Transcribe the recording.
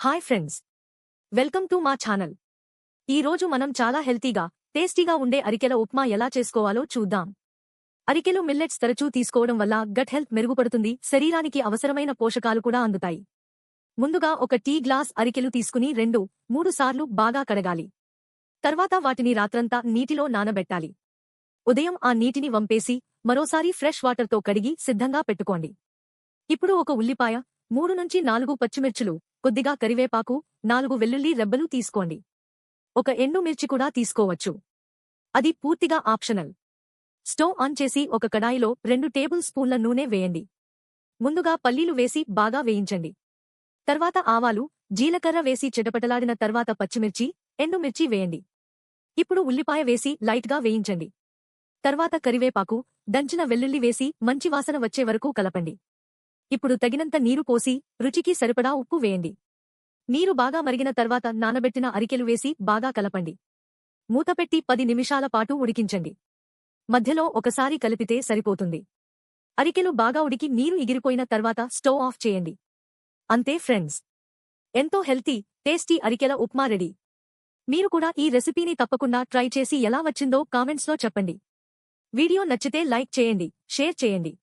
Hi friends, welcome to మా channel. ఈ రోజు మనం చాలా హెల్తీగా, టేస్టీగా ఉండే అరికెల ఉప్మా ఎలా చేసుకోవాలో చూద్దాం. అరికెలు మిల్లెట్స్ తరచూ తీసుకోవడం వల్ల గట్ హెల్త్ మెరుగుపడుతుంది, శరీరానికి అవసరమైన పోషకాలు కూడా అందుతాయి. ముందుగా ఒక టీ గ్లాస్ అరికెలు తీసుకుని 2-3 సార్లు బాగా కడగాలి. తర్వాత వాటిని రాత్రంతా నీటిలో నానబెట్టాలి. ఉదయం ఆ నీటిని వంపేసి మరోసారి ఫ్రెష్ వాటర్తో కడిగి సిద్ధంగా పెట్టుకోండి. ఇప్పుడు ఒక ఉల్లిపాయ, 3-4 పచ్చిమిర్చులు, కొద్దిగా కరివేపాకు, 4 వెల్లుల్లి రెబ్బలు తీసుకోండి. ఒక ఎండుమిర్చి కూడా తీసుకోవచ్చు. అది పూర్తిగా ఆప్షనల్. స్టవ్ ఆన్ చేసి ఒక కడాయిలో 2 టేబుల్ స్పూన్ల నూనె వేయండి. ముందుగా పల్లీలు వేసి బాగా వేయించండి. తర్వాత ఆవాలు, జీలకర్ర వేసి చిటపటలాడిన తర్వాత పచ్చిమిర్చి, ఎండుమిర్చి వేయండి. ఇప్పుడు ఉల్లిపాయ వేసి లైట్గా వేయించండి. తర్వాత కరివేపాకు, దంచిన వెల్లుల్లి వేసి మంచి వాసన వచ్చే వరకు కలపండి. ఇప్పుడు తగినంత నీరు పోసి రుచికి సరిపడా ఉప్పు వేయండి. నీరు బాగా మరిగిన తర్వాత నానబెట్టిన అరికెలు వేసి బాగా కలపండి. మూతపెట్టి 10 నిమిషాల పాటు ఉడికించండి. మధ్యలో ఒకసారి కలిపితే సరిపోతుంది. అరికెలు బాగా ఉడికి నీరు ఎగిరిపోయిన తర్వాత స్టవ్ ఆఫ్ చేయండి. అంతే ఫ్రెండ్స్, ఎంతో హెల్తీ, టేస్టీ అరికెల ఉప్మా రెడీ. మీరు కూడా ఈ రెసిపీని తప్పకుండా ట్రై చేసి ఎలా వచ్చిందో కామెంట్స్లో చెప్పండి. వీడియో నచ్చితే లైక్ చేయండి, షేర్ చేయండి.